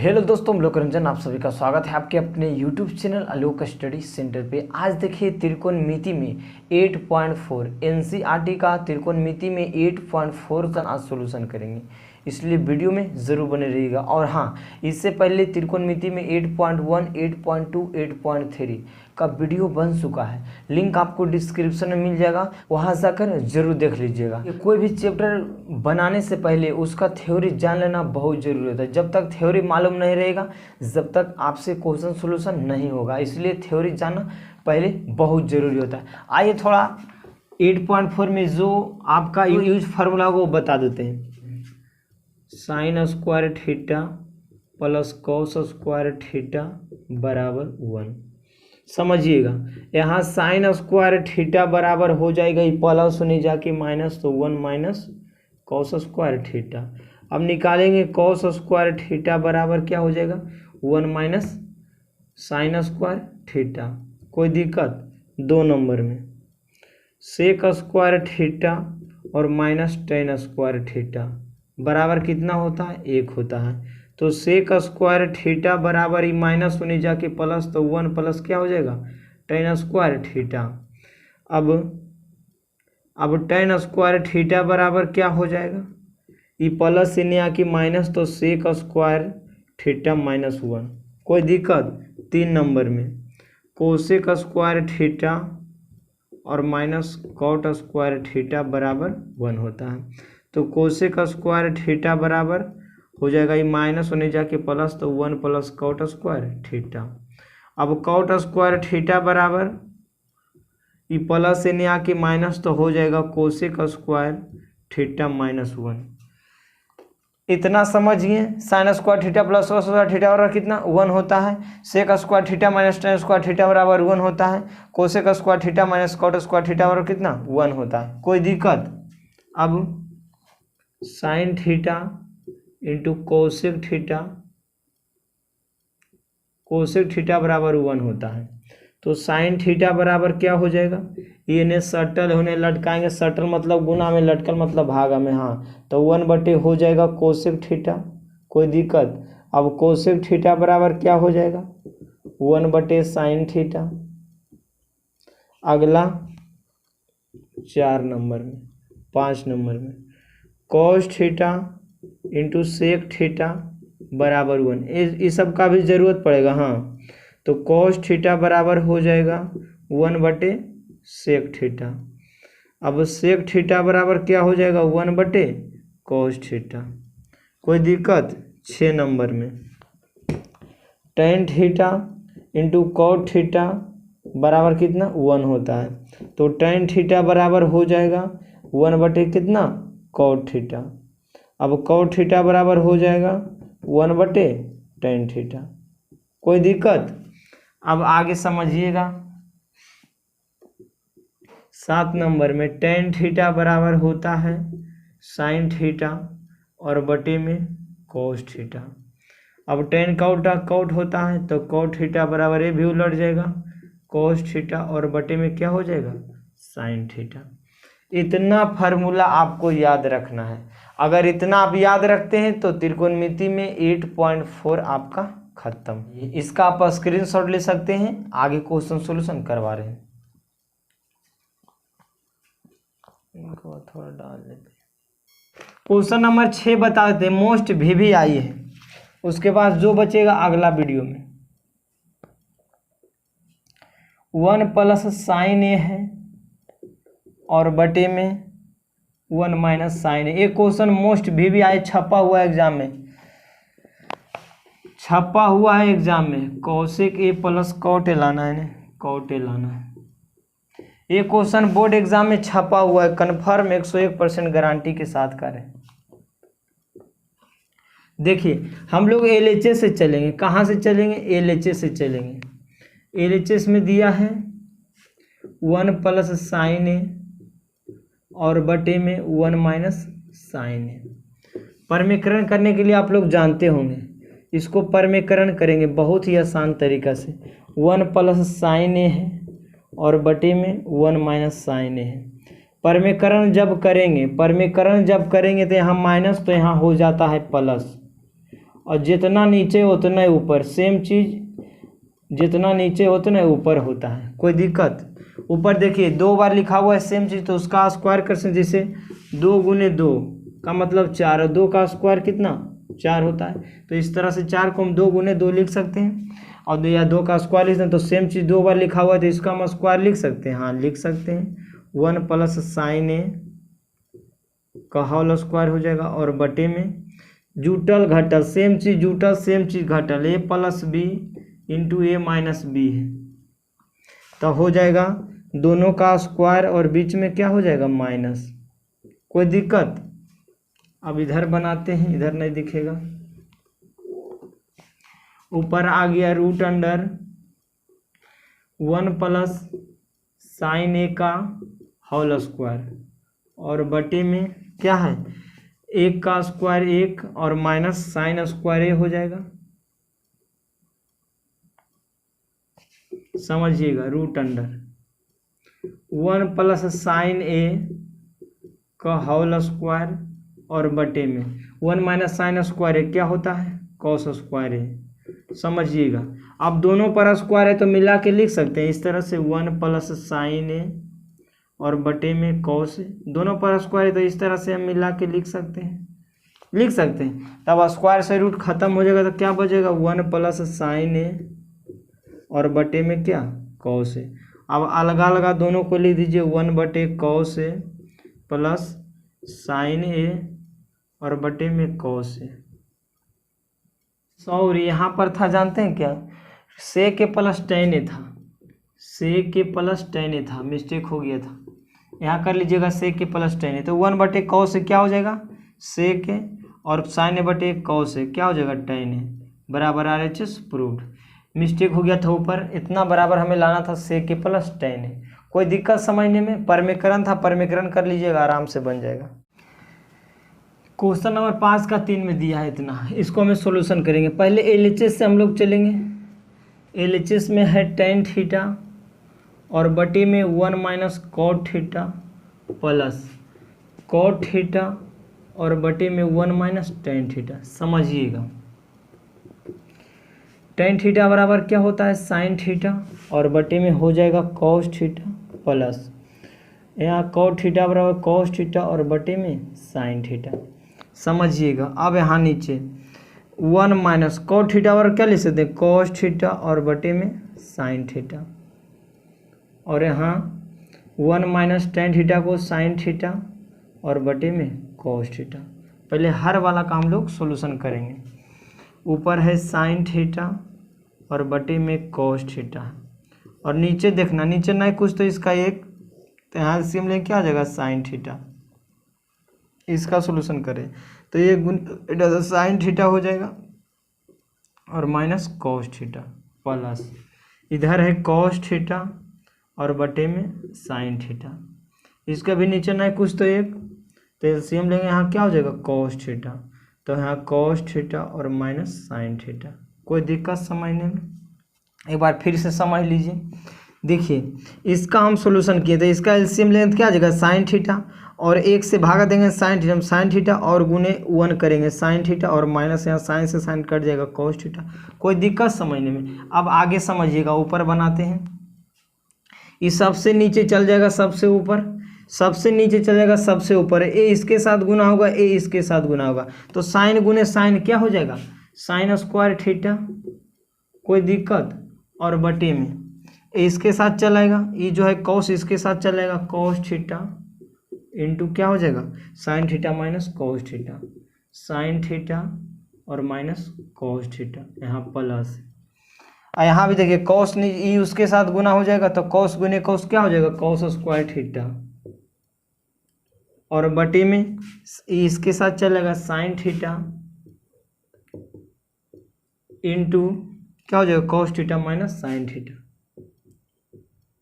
Hello दोस्तों, मैं लोक रंजन, आप सभी का स्वागत है आपके अपने यूट्यूब चैनल आलोक स्टडी सेंटर पे। आज देखिए त्रिकोणमिति में 8.4 एनसीईआरटी का त्रिकोणमिति में 8.4 का आज सोल्यूशन करेंगे, इसलिए वीडियो में ज़रूर बने रहिएगा। और हाँ, इससे पहले त्रिकोणमिति में 8.1, 8.2, 8.3 का वीडियो बन चुका है, लिंक आपको डिस्क्रिप्शन में मिल जाएगा, वहाँ जाकर जरूर देख लीजिएगा। कोई भी चैप्टर बनाने से पहले उसका थ्योरी जान लेना बहुत ज़रूरी होता है। जब तक थ्योरी मालूम नहीं रहेगा, जब तक आपसे क्वेश्चन सोल्यूशन नहीं होगा, इसलिए थ्योरी जानना पहले बहुत ज़रूरी होता है। आइए थोड़ा 8.4 में जो आपका यूज फार्मूला को बता देते हैं। Sign square theta plus cos square theta बराबर 1। समझिएगा, यहाँ साइन स्क्वायर थीटा बराबर हो जाएगा, ये प्लस होने जाके माइनस, तो 1 माइनस कॉस स्क्वायर थीटा। अब निकालेंगे कॉस स्क्वायर थीटा बराबर क्या हो जाएगा, 1 माइनस साइन स्क्वायर थीटा। कोई दिक्कत? 2 नंबर में सेक स्क्वायर थीटा और माइनस टेन स्क्वायर थीटा बराबर कितना होता है, 1 होता है। तो सेक स्क्वायर थीटा बराबर ही माइनस होने जाके प्लस, तो 1 प्लस क्या हो जाएगा, टेन स्क्वायर थीटा। अब टेन स्क्वायर थीटा बराबर क्या हो जाएगा, ये प्लस से नहीं आके माइनस, तो सेक स्क्वायर थीटा माइनस 1। कोई दिक्कत? 3 नंबर में कोसेक स्क्वायर थीटा और माइनस कॉट स्क्वायर थीटा बराबर 1 होता है। तो कोसेक स्क्वायर थीटा बराबर हो जाएगा, ये माइनस होने जाके प्लस, तो 1 प्लस कॉट स्क्वायर थीटा। अब कॉट स्क्वायर थीटा बराबर ये प्लस से नहीं आके माइनस, तो हो जाएगा कोसेक स्क्वायर थीटा माइनस 1। इतना समझिए। Sine square theta plus cos square theta बराबर कितना, 1 होता है। Sec square theta minus tan square theta बराबर 1 होता है। Cosec square theta minus cot square theta बराबर कितना, 1 होता है। कोई दिक्कत? अब sine theta into cosec theta बराबर 1 होता है। तो साइन थीटा बराबर क्या हो जाएगा, ये ने सटल होने लटकाएंगे, सटल मतलब गुना में, लटकल मतलब भागा में। हाँ, तो 1 बटे हो जाएगा कोसेक थीटा। कोई दिक्कत? अब कोसेक थीटा बराबर क्या हो जाएगा, 1 बटे साइन थीटा। अगला 4 नंबर में, 5 नंबर में cos theta into sec theta बराबर 1। इस सब का भी ज़रूरत पड़ेगा। हाँ, तो कॉस थीटा बराबर हो जाएगा 1 बटे सेक थीटा। अब सेक थीटा बराबर क्या हो जाएगा, 1 बटे कॉस थीटा। कोई दिक्कत? 6 नंबर में tan theta into cot theta बराबर कितना, 1 होता है। तो टेन थीटा बराबर हो जाएगा 1 बटे कितना, कॉट थीटा। अब कॉट थीटा बराबर हो जाएगा 1 बटे टेन थीटा। कोई दिक्कत? अब आगे समझिएगा। 7 नंबर में टेन थीटा बराबर होता है साइन थीटा और बटे में कॉस थीटा। अब टेन कॉट होता है, तो कॉट थीटा बराबर ये भी उलट जाएगा, कॉस थीटा और बटे में क्या हो जाएगा, साइन थीटा। इतना फार्मूला आपको याद रखना है। अगर इतना आप याद रखते हैं तो त्रिकोणमिति में 8.4 आपका खत्म। इसका आप स्क्रीनशॉट ले सकते हैं, आगे क्वेश्चन सॉल्यूशन करवा रहे हैं। इनको थोड़ा डाल देते हैं। क्वेश्चन नंबर 6 बता देते हैं, मोस्ट VVI है। उसके बाद जो बचेगा अगला वीडियो में। 1 प्लस साइन ए है और बटे में 1 माइनस साइन ए। एक क्वेश्चन मोस्ट VVI छपा हुआ है एग्जाम में, कौशिक ए प्लस कॉट ए लाना है, कॉट ए लाना है। ये क्वेश्चन बोर्ड एग्जाम में छपा हुआ है, कन्फर्म 101% गारंटी के साथ करें। देखिए, हम लोग LHS से चलेंगे। कहाँ से चलेंगे? LHS से चलेंगे। LHS में दिया है 1 प्लस साइन ए और बटे में 1 माइनस साइन ए। परमीकरण करने के लिए आप लोग जानते होंगे, इसको परमीकरण करेंगे बहुत ही आसान तरीका से। 1 प्लस साइन ए है और बटे में 1 माइनस साइन ए है। परमीकरण जब करेंगे तो यहाँ माइनस, तो यहाँ हो जाता है प्लस, और जितना नीचे उतना ही ऊपर, सेम चीज़ जितना नीचे उतना ही ऊपर होता है। कोई दिक्कत? ऊपर देखिए 2 बार लिखा हुआ है सेम चीज़, तो उसका स्क्वायर कर सकते, जैसे 2 गुने 2 का मतलब 4, और 2 का स्क्वायर कितना 4 होता है। तो इस तरह से 4 को हम 2 गुने 2 लिख सकते हैं, और या 2 का स्क्वायर लिख सकते हैं। तो सेम चीज़ 2 बार लिखा हुआ है तो इसका हम स्क्वायर लिख सकते हैं, हाँ लिख सकते हैं। 1 प्लस साइन ए का होल स्क्वायर हो जाएगा, और बटे में जुटल घटल, सेम चीज़ जुटल सेम चीज़ घटल, ए प्लस बी इंटू ए माइनस बी है, तो हो जाएगा दोनों का स्क्वायर और बीच में क्या हो जाएगा माइनस। कोई दिक्कत? अब इधर बनाते हैं, इधर नहीं दिखेगा। ऊपर आ गया रूट अंडर 1 प्लस साइन ए का होल स्क्वायर, और बटे में क्या है 1 का स्क्वायर 1 और माइनस साइन स्क्वायर ए हो जाएगा। समझिएगा, रूट अंडर 1 प्लस साइन ए का होल स्क्वायर और बटे में 1 माइनस साइन स्क्वायर ए क्या होता है कॉस स्क्वायर ए। समझिएगा, अब दोनों पर स्क्वायर है तो मिला के लिख सकते हैं इस तरह से 1 प्लस साइन ए और बटे में कॉस ए, दोनों पर स्क्वायर है तो इस तरह से हम मिला के लिख सकते हैं, तब स्क्वायर से रूट खत्म हो जाएगा तो क्या बचेगा 1 प्लस साइन ए और बटे में क्या कॉस ए। अब अलग अलग दोनों को लिख दीजिए 1 बटे कॉस ए प्लस साइन ए और बटे में कॉस ए। सॉरी यहाँ पर था जानते हैं क्या, सेक के प्लस टेन ए था, सेक के प्लस टेन ए था, मिस्टेक हो गया था। यहाँ कर लीजिएगा सेक के प्लस टेन ए, तो 1 बटे कॉस ए क्या हो जाएगा सेक ए, और साइन ए बटे कॉस ए क्या हो जाएगा टेन ए, बराबर RHS प्रूव्ड। मिस्टेक हो गया था ऊपर, इतना बराबर हमें लाना था सेक के प्लस टेन है। कोई दिक्कत समझने में? परमीकरण था, परमीकरण कर लीजिएगा आराम से बन जाएगा। क्वेश्चन नंबर 5 का 3 में दिया है इतना, इसको हमें सॉल्यूशन करेंगे। पहले LHS से हम लोग चलेंगे। LHS में है टेन थीटा और बटे में 1 minus cot theta plus cot theta और बटे में 1 माइनस टेन थीटा। समझिएगा, टेन थीटा बराबर क्या होता है साइन थीटा और बटे में हो जाएगा कॉस थीटा प्लस यहाँ कॉट थीटा बराबर कॉस थीटा और बटे में साइन थीटा। समझिएगा, अब यहाँ नीचे 1 माइनस कॉट थीटा बराबर क्या लिख सकते हैं कॉस थीटा और बटे में साइन थीटा, और यहाँ 1 माइनस टेन थीटा को साइन थीटा और बटे में कॉस थीटा। पहले हर वाला का हम लोग सोल्यूशन करेंगे। ऊपर है साइन थीटा और बटे में कॉस थीटा, और नीचे देखना नीचे नहीं कुछ तो इसका एक, तो यहाँ से हम लेंगे क्या आ जाएगा साइन थीटा, इसका सोल्यूशन करें तो ये साइन थीटा हो जाएगा और माइनस कॉस थीटा प्लस इधर है कॉस थीटा और बटे में साइन थीटा, इसका भी नीचे नहीं कुछ तो एक, तो एलसीएम लेंगे यहाँ क्या हो जाएगा कॉस थीटा, तो यहाँ कॉस थीटा और माइनस साइन थीटा। कोई दिक्कत समझने में? एक बार फिर से समझ लीजिए। देखिए इसका हम सॉल्यूशन किए थे, इसका एलसीएम लेंगे क्या आ जाएगा साइन थीटा और 1 से भागा देंगे साइन थीटा, हम साइन थीटा और गुने 1 करेंगे साइन थीटा और माइनस यहाँ साइन से साइन कट जाएगा कॉस थीटा। कोई दिक्कत समझने में? अब आगे समझिएगा, ऊपर बनाते हैं। ये सबसे नीचे चल जाएगा सबसे ऊपर, सबसे नीचे चल जाएगा सबसे ऊपर, ए इसके साथ गुना होगा ए इसके साथ गुना होगा, तो साइन गुने साइन क्या हो जाएगा साइन स्क्वायर थीटा। कोई दिक्कत? और बटे में ए इसके साथ चलाएगा, ये जो है कॉस इसके साथ चलेगा कॉस थीटा इंटू क्या हो जाएगा sign theta minus cos theta, sign theta और माइनस कॉस थीटा यहाँ प्लस। यहाँ भी देखिए कॉस ई उसके साथ गुना हो जाएगा तो कॉस गुने कॉस क्या हो जाएगा कॉस स्क्वायर थीटा, और बटे में इसके साथ चलेगा साइन थीटा इंटू क्या हो जाएगा cos theta minus sine theta,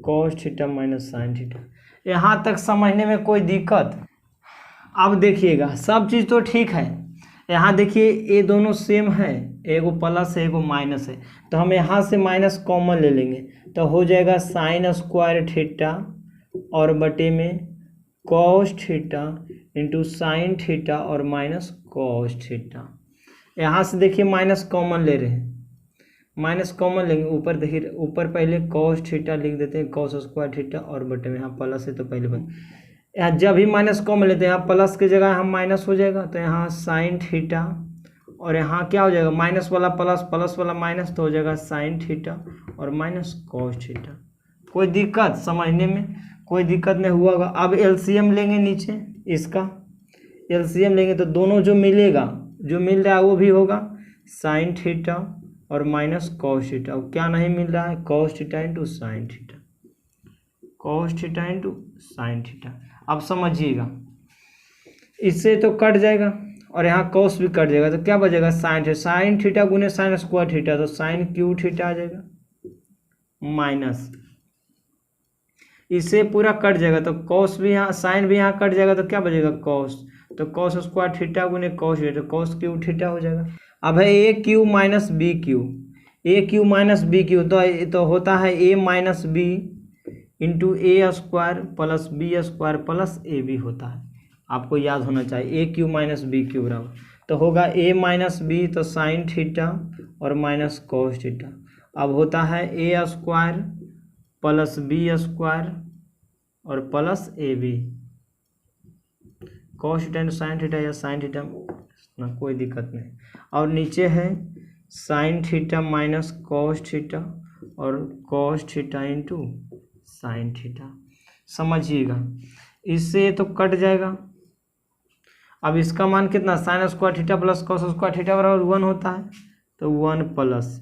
cos theta minus sine theta. यहाँ तक समझने में कोई दिक्कत? अब देखिएगा सब चीज़ तो ठीक है, यहाँ देखिए ये दोनों सेम है, एगो प्लस है एगो माइनस है, तो हम यहाँ से माइनस कॉमन ले लेंगे तो हो जाएगा साइन स्क्वायर थीटा और बटे में cos theta into sine theta और माइनस कॉस थीटा। यहाँ से देखिए माइनस कॉमन ले रहे हैं, माइनस कॉमन लेंगे, ऊपर देखिए, ऊपर पहले कॉस थीटा लिख देते हैं, कॉस स्क्वायर थीटा, और बटे में यहाँ प्लस है तो पहले यहाँ जब ही माइनस कॉमन लेते हैं, यहाँ प्लस की जगह यहाँ माइनस हो जाएगा, तो यहाँ साइन थीटा, और यहाँ क्या हो जाएगा, माइनस वाला प्लस, प्लस वाला माइनस, तो हो जाएगा साइन थीटा और माइनस कॉस थीटा। कोई दिक्कत समझने में, कोई दिक्कत नहीं हुआ होगा। अब एलसीएम लेंगे, नीचे इसका एलसीएम लेंगे तो दोनों जो मिलेगा, जो मिल रहा है वो भी होगा साइन थीटा और माइनस कॉस थीटा। अब क्या नहीं मिल रहा है, cos theta into sine theta, cos theta into sine theta. अब समझिएगा, इससे तो कट जाएगा और यहाँ कॉस भी कट जाएगा, तो क्या बचेगा साइन थीटा, साइन थीटा गुने साइन स्क्वायर थीटा, तो साइन क्यू थीटा आ जाएगा, माइनस इससे पूरा कट जाएगा, तो कॉस भी यहाँ, साइन भी यहाँ कट जाएगा, तो क्या बचेगा कॉस, तो कॉस स्क्वायर थीटा गुने कॉस थीटा, तो कॉस क्यू थीटा हो जाएगा। अब है A cube minus B cube, A cube minus B cube, तो होता है A minus B into A square plus B square plus A B होता है, आपको याद होना चाहिए। A cube minus B cube बराबर, तो होगा ए माइनस बी, तो साइन थीटा और माइनस कॉस थीटा। अब होता है ए स्क्वायर प्लस बी स्क्वायर और plus A B, cos theta into sine theta या साइन थीटा ना, कोई दिक्कत नहीं। और नीचे है sine theta minus cos theta और cos theta into sine theta. समझिएगा, इससे तो कट जाएगा। अब इसका मान कितना, sine square theta plus cos square theta बराबर 1 होता है, तो 1 plus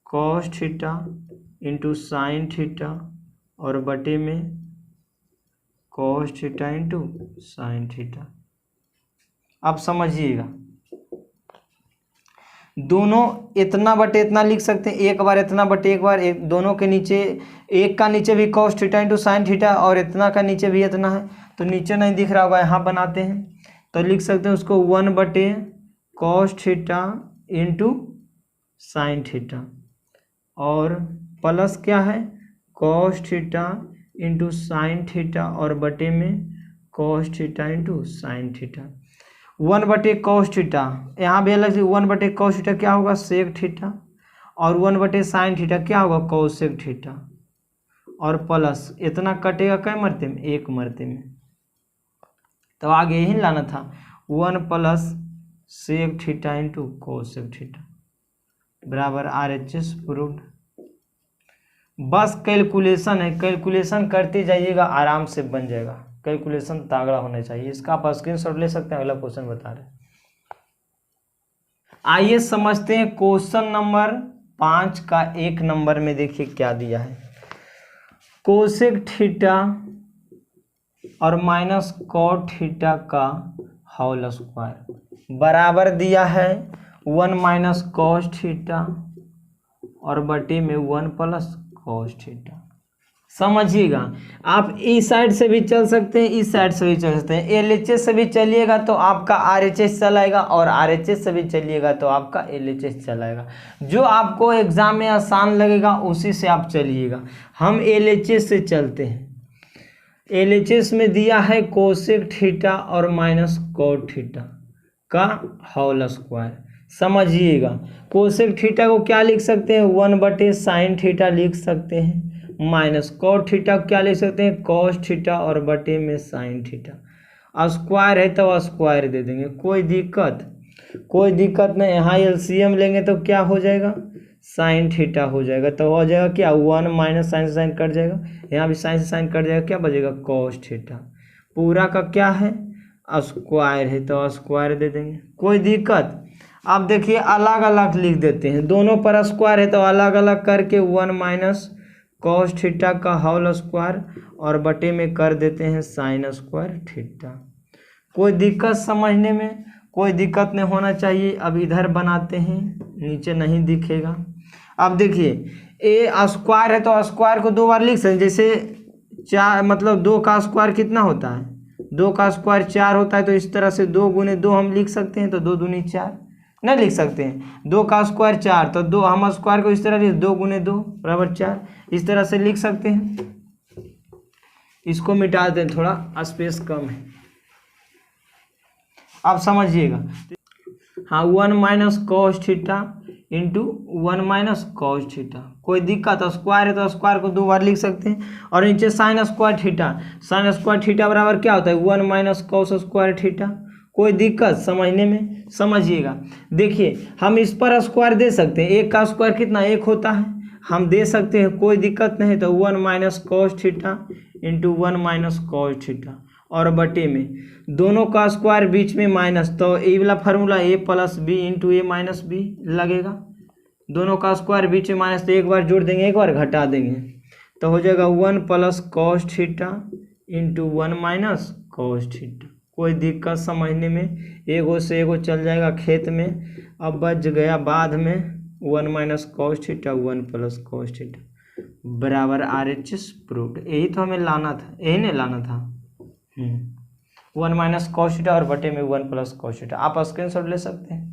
cos theta into sine theta और बटे में cos theta into sine theta. अब समझिएगा, दोनों इतना बटे इतना लिख सकते हैं, एक बार इतना बटे एक बार, एक दोनों के नीचे, एक का नीचे भी cos theta into sine theta और इतना का नीचे भी इतना है, तो नीचे नहीं दिख रहा होगा, यहाँ बनाते हैं तो लिख सकते हैं उसको 1 बटे cos theta into sine theta और प्लस क्या है cos theta into sine theta और बटे में cos theta into sine theta. 1 बटे कॉस थीटा, यहाँ भी अलग से 1 बटे कॉस थीटा क्या होगा सेक थीटा, और 1 बटे साइन थीटा क्या होगा कॉसेक थीटा, और प्लस इतना कटेगा कै मरते में, एक मरते में, तो आगे यही लाना था 1 plus sec theta into cosec theta बराबर RHS प्रूव्ड। बस कैलकुलेशन है, कैलकुलेशन करते जाइएगा, आराम से बन जाएगा। कैलकुलेशन तगड़ा होना चाहिए, इसका आप स्क्रीनशॉट ले सकते हैं। अगला क्वेश्चन बता रहे हैं, आइए समझते हैं क्वेश्चन नंबर 5 का 1 नंबर में। देखिए क्या दिया है, कोसेक थीटा और माइनस कॉट थीटा का होल स्क्वायर बराबर दिया है 1 माइनस कॉस थीटा और बटे में 1 प्लस कॉस थीटा। समझिएगा, आप इस साइड से भी चल सकते हैं, इस साइड से भी चल सकते हैं। LHS से भी चलिएगा तो आपका RHS चलाएगा, और RHS से भी चलिएगा तो आपका LHS चलाएगा। जो आपको एग्जाम में आसान लगेगा उसी से आप चलिएगा। हम LHS से चलते हैं। LHS में दिया है कोसेक थीटा और माइनस कॉट थीटा का होल स्क्वायर। समझिएगा, कोसेक थीटा को क्या लिख सकते हैं 1 बटे साइन थीटा लिख सकते हैं, माइनस कॉट थीटा क्या लिख सकते हैं कॉस थीटा और बटे में साइन थीटा। स्क्वायर है तो स्क्वायर दे देंगे, कोई दिक्कत नहीं। यहाँ LCM लेंगे तो क्या हो जाएगा साइन थीटा हो जाएगा, तो हो जाएगा क्या 1 माइनस साइन से साइन कट जाएगा, यहाँ भी साइन से साइन कट जाएगा, क्या बचेगा कॉस थीटा। पूरा का क्या है स्क्वायर है तो स्क्वायर दे देंगे, कोई दिक्कत। अब देखिए अलग अलग लिख देते हैं, दोनों पर स्क्वायर है तो अलग अलग करके 1 माइनस कॉस थीटा का होल स्क्वायर और बटे में कर देते हैं साइन स्क्वायर थीटा। कोई दिक्कत समझने में, कोई दिक्कत नहीं होना चाहिए। अब इधर बनाते हैं, नीचे नहीं दिखेगा। अब देखिए ए स्क्वायर है तो स्क्वायर को 2 बार लिख सकते हैं, जैसे 4 मतलब 2 का स्क्वायर कितना होता है 2 का स्क्वायर 4 होता है, तो इस तरह से 2 गुने 2 हम लिख सकते हैं, तो 2 दूनी 4 नहीं लिख सकते हैं। 2 का स्क्वायर 4, तो 2 हम स्क्वायर को इस तरह लिख 2 गुने 2 बराबर 4, इस तरह से लिख सकते हैं। इसको मिटा दें, थोड़ा स्पेस कम है। अब समझिएगा, हाँ 1 minus cos theta into 1 minus cos theta. कोई दिक्कत, स्क्वायर है तो स्क्वायर को 2 बार लिख सकते हैं। और नीचे sign square theta, sign square theta बराबर क्या होता है 1 माइनस कॉस स्क्वायर थीटा। कोई दिक्कत समझने में, समझिएगा। देखिए हम इस पर स्क्वायर दे सकते हैं, एक का स्क्वायर कितना 1 होता है, हम दे सकते हैं, कोई दिक्कत नहीं। तो 1 minus cos theta into 1 minus cos theta और बटे में दोनों का स्क्वायर बीच में माइनस, तो ये वाला फार्मूला ए प्लस बी इंटू ए माइनस बी लगेगा। दोनों का स्क्वायर बीच में माइनस, तो एक बार जोड़ देंगे एक बार घटा देंगे, तो हो जाएगा 1 plus cos theta into 1 minus cos theta. कोई दिक्कत समझने में, एगो से एगो चल जाएगा खेत में, अब बच गया बाद में 1 minus cos theta 1 plus cos theta बराबर RHS प्रूव्ड। यही तो हमें लाना था, यही नहीं लाना था। 1 माइनस कॉस थीटा और बटे में 1 प्लस कॉस थीटा। आप स्क्रीनशॉट ले सकते हैं।